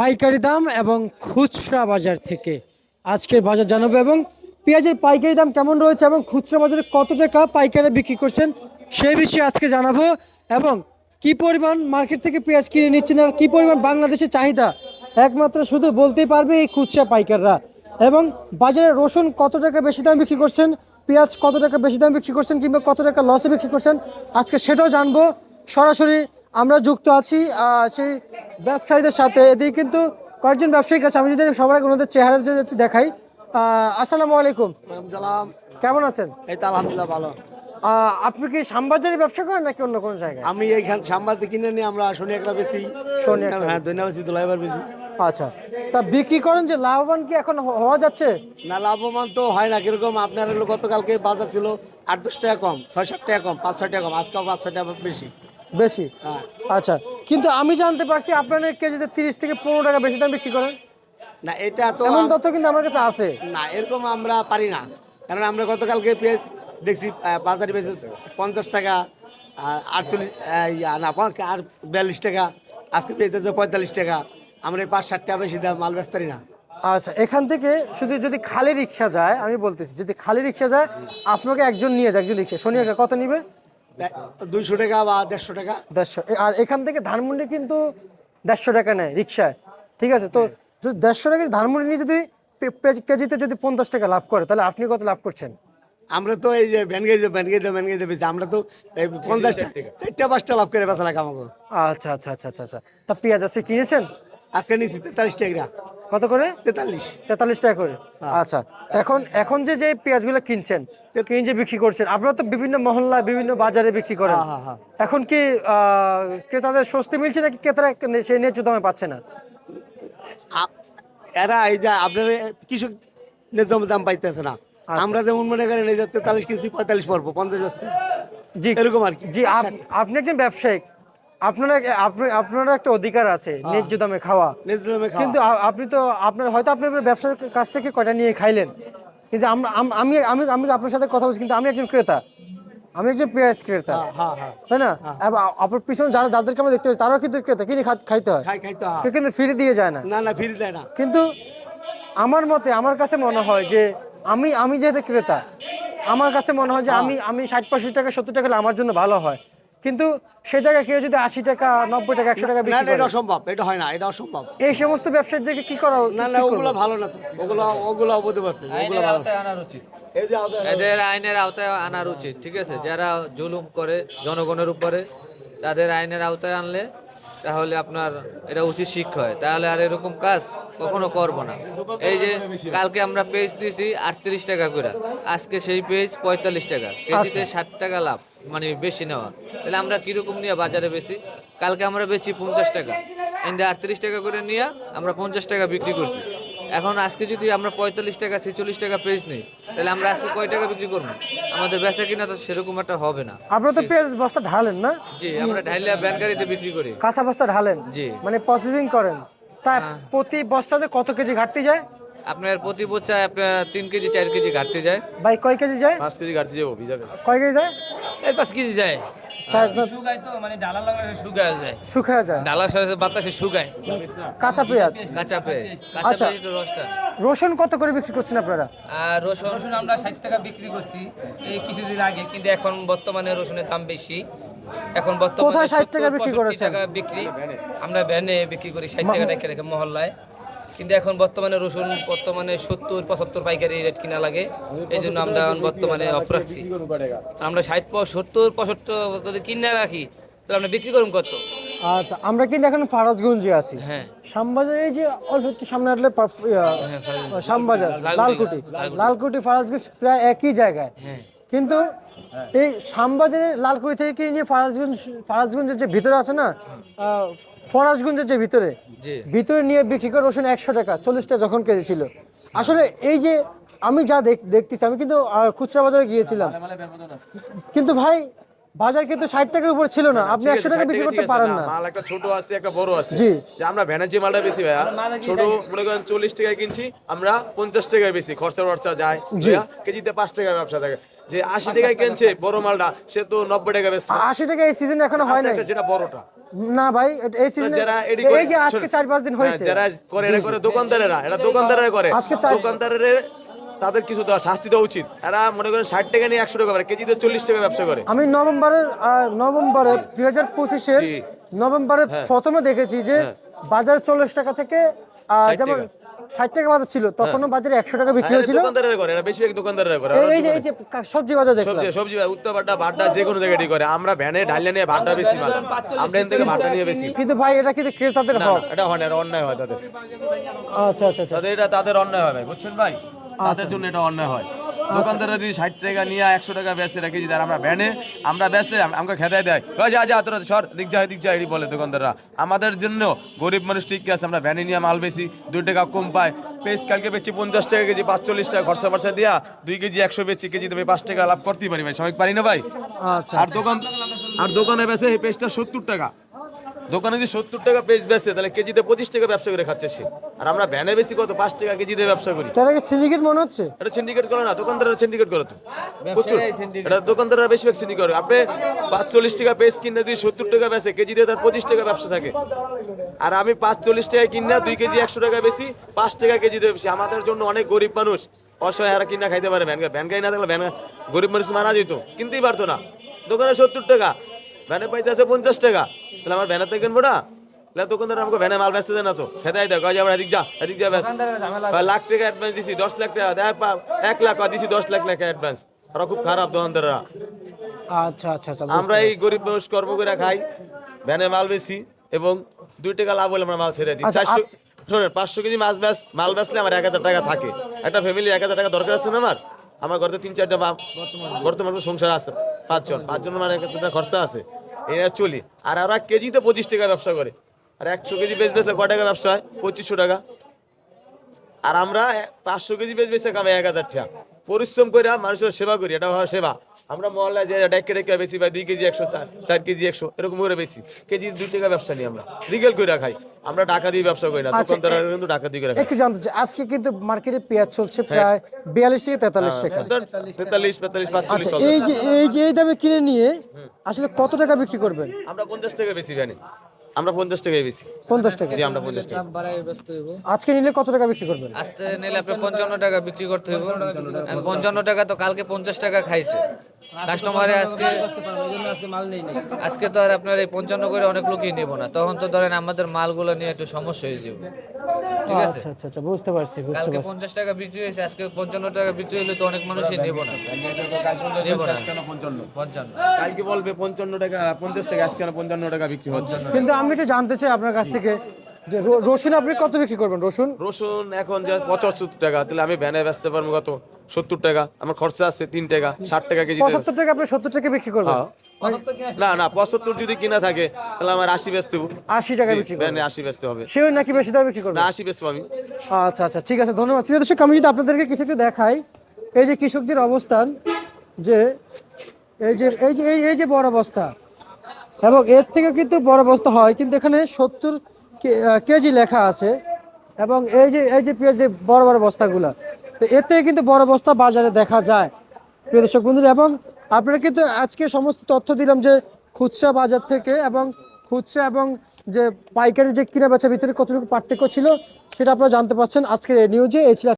পাইকারি দাম এবং খুচরা বাজার থেকে আজকের বাজার জানাবো এবং পেঁয়াজের পাইকারি দাম কেমন রয়েছে এবং খুচরা বাজারে কত টাকা পাইকারি বিক্রি করছেন সেই বিষয়ে আজকে জানাবো এবং কি পরিমাণ মার্কেট থেকে পেঁয়াজ কিনে নিচ্ছেন আর কি পরিমাণ বাংলাদেশের চাহিদা একমাত্র শুধু বলতেই পারবে এই খুচরা পাইকাররা। এবং বাজারে রসুন কত টাকা বেশি দাম বিক্রি করছেন, পেঁয়াজ কত টাকা বেশি দাম বিক্রি করছেন কিংবা কত টাকা লসে বিক্রি করছেন আজকে সেটাও জানবো। সরাসরি আমরা যুক্ত আছি সেই ব্যবসায়ীদের সাথে। এদিকে কিন্তু কয়েকজন ব্যবসায়ীর কাছে আমি যদি সবার আগে ওনাদের চেহারা যদি একটু দেখাই। আসসালামু আলাইকুম। সালাম। কেমন আছেন? এই তো আলহামদুলিল্লাহ ভালো। আপনি কি শ্যামবাজারে ব্যবসা করেন নাকি অন্য কোনো জায়গায়? আমি এইখান সাম্বাদিক কিনে নিয়ে আমরা শনি একটা বেশি শনি একটা। হ্যাঁ দৈন্য বেশি দুলাইবার বেশি। আচ্ছা, তা বিক্রি করেন যে লাভবান কি এখন হওয়া যাচ্ছে? না লাভবান তো হয় না, কিরকম আপনার হলো গতকালকে বাজার ছিল 8-10 টাকা কম, 6-7 টাকা কম, 5-6 টাকা কম, আজকে 5-6 টাকা বেশি। বেশি? হ্যাঁ। আচ্ছা, কিন্তু আমি জানতে পারছি আপনারা কেজিতে 30 থেকে 15 টাকা বেশি দাম বিক্রি করেন। না এটা তো এমন তথ্য কিন্তু আমার কাছে আছে। না এরকম আমরা পারি না, কারণ আমরা গতকালকে পেঁয়াজ দেখছি বাজারে বেশি 50 টাকা, 48 না 42 টাকা, আজকে পেয়েছে 45 টাকা। আমরা 5-7 টাকা বেশি দাম মাল বেচতে পারি না। আচ্ছা, এখান থেকে শুধু যদি খালি রিক্সা যায়, আমি বলতেছি যদি খালি রিক্সা যায় আপনাকে একজন নিয়ে যায়, একজন রিক্সা শনি কত নিবে? 200 টাকা বা 150 টাকা। 150। আর এখান থেকে ধানমন্ডি কিন্তু 150 টাকা নেয় রিক্সায়, ঠিক আছে? তো যদি 150 টাকা ধানমন্ডি নিয়ে যদি কেজিতে যদি 50 টাকা লাভ করে তাহলে আপনি কত লাভ করছেন? আমরা তো এই যে ভ্যান গাড়িতে বেশি, আমরা তো এই 50 টাকা 4টা-5টা লাভ করে বেচা লাগে আমাকে। আচ্ছা আচ্ছা আচ্ছা আচ্ছা আচ্ছা। তা পেঁয়াজ আছে কিনেছেন আজকে নিয়েছি 43 টাকা। কত করে? 43। 43 টাকা করে। আচ্ছা, এখন এখন যে পেঁয়াজগুলো কিনছেন, কিনে যে বিক্রি করছেন, আপনারা তো বিভিন্ন মহল্লায় বিভিন্ন বাজারে বিক্রি করেন। হ্যাঁ, হ্যাঁ। এখন কি ক্রেতাদের স্বস্তি মিলছে নাকি ক্রেতারা সেই ন্যায্য দামে পাচ্ছে না? এরা এই যে আপনার কৃষক ন্যায্য দাম পাইতেছে না। আচ্ছা। আমরা যেমন মনে করেন এই যে 43 কিনছি 45 পড়বো 50 বস্তা জি, এরকম আর কি। জি। আপনি একজন ব্যবসায়িক, আপনারা আপনারা একটা অধিকার আছে ন্যায্য দামে খাওয়া। ন্যায্য দামে খাওয়া। কিন্তু আপনি তো আপনার হয়তো আপনি আপনার ব্যবসার কাছ থেকে কয়টা নিয়ে খাইলেন, কিন্তু আমি আমি আমি আপনার সাথে কথা বলছি কিন্তু আমি একজন ক্রেতা, আমি একজন পেঁয়াজ ক্রেতা, হ্যাঁ, হ্যাঁ। তাই না? এবং আপনার পিছনে যাদেরকে আমরা দেখতে পাচ্ছি তারাও কিন্তু ক্রেতা, কিনে খাইতে হয়, খাইতে হয়। কেউ কিন্তু ফ্রি দিয়ে যায় না। না না ফিরে দেয় না। কিন্তু আমার মতে আমার কাছে মনে হয় যে আমি আমি যেহেতু ক্রেতা, আমার কাছে মনে হয় যে আমি 60-65 টাকা 70 টাকা হলে আমার জন্য ভালো হয়। কিন্তু সে জায়গায় কেউ যদি 80 টাকা 90 টাকা 100 টাকা না বিক্রি না, এটা করে, অসম্ভব, এটা হয় না, এটা অসম্ভব। এই সমস্ত ব্যবসায়ীদেরকে কি করা? না না, ওগুলো ভালো না তো, ওগুলো অবধি পারছে, ওগুলো ভালো না। এই যে এদের আইনের আওতায় আনার উচিত, ঠিক আছে? যারা জুলুম করে জনগণের উপরে তাদের আইনের আওতায় আনলে তাহলে আপনার এটা উচিত শিক্ষা হয়, তাহলে আর এরকম কাজ কখনো করব না। এই যে কালকে আমরা পেজ দিয়েছি 38 টাকা করে, আজকে সেই পেজ 45 টাকা, কেজিতে 60 টাকা লাভ, মানে বেশি নেওয়া। তাহলে আমরা কিরকম নিয়ে বাজারে বেশি? কালকে আমরা বেশি 50 টাকা, এনে 38 টাকা করে নিয়ে আমরা 50 টাকা বিক্রি করছি। এখন আজকে যদি আমরা 45 টাকা 46 টাকা পেজ নিই, তাহলে আমরা আজকে কয় টাকা বিক্রি করবো? আমাদের বেচা কিনা তো সেরকম একটা হবে না। আপনারা তো পেঁয়াজ বস্তা ঢালেন না? জি, আমরা ঢাইলিয়া ভ্যান গাড়িতে বিক্রি করি। কাঁচা বস্তা ঢালেন? জি। মানে প্রসেসিং করেন। তা প্রতি বস্তাতে কত কেজি ঘাটতি যায়? আপনার প্রতি বোঝায় আপনার 3 কেজি 4 কেজি ঘাটতি যায়। ভাই কয় কেজি যায়? 5 কেজি ঘাটতি যাবো ভিজাবে। কয় কেজি যায়? 4-5 কেজি যায়। চার শুকায় তো, মানে ডালা লাগালে শুকায় যায়। শুকায় যায় ডালার সাথে বাতাসে শুকায়। কাঁচা পেঁয়াজ। কাঁচা পেঁয়াজ, কাঁচা আচ্ছা। পেঁয়াজ একটু রসটা। রসুন কত করে বিক্রি করছেন আপনারা? আর রসুন রসুন আমরা 60 টাকা বিক্রি করছি এই কিছুদিন আগে, কিন্তু এখন বর্তমানে রসুনের দাম বেশি। এখন বর্তমানে কোথায় 60 টাকা 70-65 বিক্রি করেছেন? টাকা বিক্রি। আমরা ভ্যানে বিক্রি করি 60 টাকা রেখে রেখে মহল্লায়। কিন্তু এখন বর্তমানে রসুন 70-75 পাইকারি রেট কিনা লাগে, এই জন্য আমরা এখন বর্তমানে অফ রাখছি। আমরা 60-70-75 যদি কিনে রাখি তাহলে আমরা বিক্রি করুন কত? আচ্ছা, আমরা কিন্তু এখন ফারাজগঞ্জে আছি। হ্যাঁ। শ্যামবাজারে এই যে অল্প একটু সামনে আসলে শ্যামবাজার, লালকুটি, লালকুটি ফারাজগঞ্জ প্রায় একই জায়গায়। হ্যাঁ। কিন্তু এই শ্যামবাজারে লালকুটি থেকে কিনে নিয়ে ফারাজগঞ্জের যে ভিতরে আছে না, ফরাজগঞ্জের যে ভিতরে জি। ভিতরে নিয়ে বিক্রি করে রসুন 100 টাকা 40 টাকা যখন কেজি ছিল। আসলে এই যে আমি যা দেখতেছি, আমি কিন্তু খুচরা বাজারে গিয়েছিলাম, কিন্তু ভাই বাজার কিন্তু 60 টাকার উপরে ছিল না, আপনি 100 টাকা বিক্রি করতে পারেন না। মাল একটা ছোট আছে একটা বড় আছে। জি। যে আমরা ভ্যানের যে মালটা বেশি ভাইয়া, ছোট মনে করেন 40 টাকায় কিনছি, আমরা 50 টাকায় বেশি, খরচা যায়, কেজিতে 5 টাকা ব্যবসা থাকে। যে 80 টাকায় কিনছে বড় মালটা সে তো 90 টাকা বেচছে 80 টাকা এই সিজন এখনো হয় আছে নাই। একটা যেটা বড়টা না ভাই এই সিজনে যারা এডি করে এই যে আজকে 4-5 দিন হ্যাঁ, হয়েছে। যারা করে এটা করে দোকানদারেরা, এটা দোকানদারেরা করে আজকে চার- দোকানদারের তাদের কিছু দেওয়া শাস্তি দেওয়া উচিত। এরা মনে করেন 60 টাকা নিয়ে 100 টাকা করে কেজিতে 40 টাকা ব্যবসা করে। আমি নভেম্বরে 2025-এর জি। নভেম্বরের প্রথমে দেখেছি যে বাজার 40 টাকা থেকে 60 যেমন টাকা। 60 টাকা বাজার ছিল, তখনও বাজারে 100 টাকা বিক্রি এরা হয়েছিল। দোকানদারেরা করে, এরা বেশিরভাগ দোকানদারেরা করে। এই যে সবজি বাজার দেখলাম, সবজি সবজি উত্তর বাড্ডা যে কোনো জায়গায় করে। আমরা ভ্যানে ঢালিয়ে নিয়ে ভাড়া বেশি মাল, আমরা এখান থেকে ভাড়া নিয়ে বেশি। কিন্তু ভাই এটা কিন্তু ক্রেতাদের না, হক। না, এটা হয় না, এটা অন্যায় হয় তাদের। আচ্ছা আচ্ছা আচ্ছা। তাদের এটা তাদের অন্যায় হয় ভাই, বুঝছেন ভাই? তাদের জন্য এটা অন্যায় হয়। দোকানদাররা যদি 60 টাকা নিয়ে 100 টাকা বেচে রেখে দিই, আমরা ভ্যানে আমরা বেচলে আমাকে খেদাই দেয়, ওই যা যা তোরা সর দিক যা এটি বলে দোকানদাররা। আমাদের জন্য গরিব মানুষ ঠিক আছে, আমরা ভ্যানে নিয়ে মাল বেশি 2 টাকা কম পাই। পেঁয়াজ কালকে বেচছি 50 টাকা কেজি, 45 টাকা খরচা দিয়া 2 কেজি 100 বেচছি, কেজি দেবে 5 টাকা লাভ করতেই পারি ভাই, সবাই পারি না ভাই। আচ্ছা আর দোকানে বেচে এই পেঁয়াজটা 70 টাকা। দোকানে যদি 70 টাকা পেঁয়াজ বেচে তাহলে কেজিতে 25 টাকা ব্যবসা করে খাচ্ছে সে। আর আমরা ভ্যানে বেশি কত 5 টাকা কেজি দিয়ে ব্যবসা করি। তারা কি সিন্ডিকেট মনে হচ্ছে? এটা সিন্ডিকেট করে না, দোকানদাররা সিন্ডিকেট করে তো প্রচুর। এটা দোকানদাররা বেশিরভাগ সিন্ডিকেট করে। আপনি 45 টাকা পেঁয়াজ কিনে দিয়ে 70 টাকা বেচে, কেজি দিয়ে তার 25 টাকা ব্যবসা থাকে। আর আমি 45 টাকা কিনে 2 কেজি 100 টাকা বেশি, 5 টাকা কেজি দিয়ে বেশি। আমাদের জন্য অনেক গরিব মানুষ অসহায়, এরা কিনা খাইতে পারে। ভ্যান গাড়ি না থাকলে গরিব মানুষ মারা যেত, কিনতেই পারতো না। দোকানে 70 টাকা, ভ্যানে পাইতেছে 50 টাকা, তাহলে আমার ভ্যানে থেকে কিনবো না? তাহলে দোকানদার আমাকে ভ্যানে মাল বেচতে দেয় না তো, খেদাই দেয়, কয় যে আমার এদিক যা ব্যাস। লাখ টাকা অ্যাডভান্স দিছি, 10 লাখ টাকা দেয়, 1 লাখ দিছি, 10 লাখ টাকা অ্যাডভান্স। ওরা খুব খারাপ দোকানদাররা। আচ্ছা আচ্ছা আচ্ছা। আমরা এই গরিব মানুষ কর্ম করে খাই, ভ্যানে মাল বেশি এবং 2 টাকা লাভ হলে আমরা মাল ছেড়ে দিই। আচ্ছা, 400 শোনেন 500 কেজি মাল বেচলে আমার 1000 টাকা থাকে। একটা ফ্যামিলি 1000 টাকা দরকার আছে না আমার ঘরে 3-4টা বর্তমানে সংসার আছে, 5 জন আমার 1000 টাকা খরচা আছে, এই চলি। আর ওরা কেজিতে 25 টাকা ব্যবসা করে। আর 100 কেজি বেচলে কয় টাকা ব্যবসা হয়? 2500 টাকা। আর আমরা 500 কেজি বেচে কামাই 1000 টাকা। পরিশ্রম করে মানুষের সেবা করি, এটা হয় সেবা। আমরা মহল্লায় যে ডেকে বেশি ভাই 2 কেজি 100, 4 কেজি 100 এরকম করে বেশি, কেজি 2 টাকা ব্যবসা নিই আমরা, রিগেল করে খাই। আমরা টাকা দিয়ে ব্যবসা করি না, আচ্ছা, দোকানদাররা কিন্তু টাকা দিয়ে করে খায়। একটু জানতে চাই, আজকে কিন্তু মার্কেটে পেঁয়াজ চলছে প্রায় 42 থেকে 43 টাকা। 43, 45, 45 আচ্ছা, চলছে। এই দামে কিনে নিয়ে আসলে কত টাকা বিক্রি করবেন? আমরা 50 টাকা বেশি জানি, আমরা 50 টাকায় বেশি। 50 টাকা। জি, আমরা 50 টাকা। আজকে নিলে কত টাকা বিক্রি করবেন? আজকে নিলে আপনি 55 টাকা বিক্রি করতে হবে। 55 টাকা তো কালকে 50 টাকা খাইছে কাস্টমারে। আজকে তো আর আপনার এই 55 করে অনেক লোকই নেব না, তখন তো ধরেন আমাদের মালগুলো নিয়ে একটু সমস্যা হয়ে যাবে, ঠিক আছে? আচ্ছা আচ্ছা আচ্ছা, বুঝতে পারছি। কালকে 50 টাকা বিক্রি হয়েছে, আজকে 55 টাকা বিক্রি হলে তো অনেক মানুষই নেব না। 55 কালকে বলবে 55 টাকা, 50 টাকা, আজকে 55 টাকা বিক্রি হচ্ছে। কিন্তু আমি একটু জানতে চাই আপনার কাছ থেকে যে রসুন আপনি কত বিক্রি করবেন? রসুন এখন যে 75 টাকা, তাহলে আমি ভ্যানে বেচতে পারবো কত? 70 টাকা। আমার খরচা আছে 3 টাকা, 60 টাকা কেজি। 75 টাকা আপনি 70 টাকা বিক্রি করবেন? না 75 যদি কিনা থাকে তাহলে আমার 80 বেচতে হবে। 80 টাকা বিক্রি করবেন? ভ্যানে 80 বেচতে হবে। সেও নাকি বেশি দামে বিক্রি করবেন? না 80 বেচবো আমি। আচ্ছা আচ্ছা, ঠিক আছে, ধন্যবাদ। প্রিয় দর্শক, আমি যদি আপনাদেরকে কিছু একটু দেখাই, এই যে কৃষকদের অবস্থান, যে এই যে বড় বস্তা, এবং এর থেকে কিন্তু বড় বস্তা হয়, কিন্তু এখানে 70 কেজি লেখা আছে। এবং এই যে পেঁয়াজের বড় বড় বস্তাগুলা, তো এর থেকে কিন্তু বড় বস্তা বাজারে দেখা যায় প্রিয় দর্শক বন্ধুরা। এবং আপনারা কিন্তু আজকে সমস্ত তথ্য দিলাম যে খুচরা বাজার থেকে, এবং খুচরা এবং যে পাইকারি যে কিনা বেচা ভিতরে কতটুকু পার্থক্য ছিল সেটা আপনারা জানতে পারছেন আজকের এই নিউজে। এই ছিল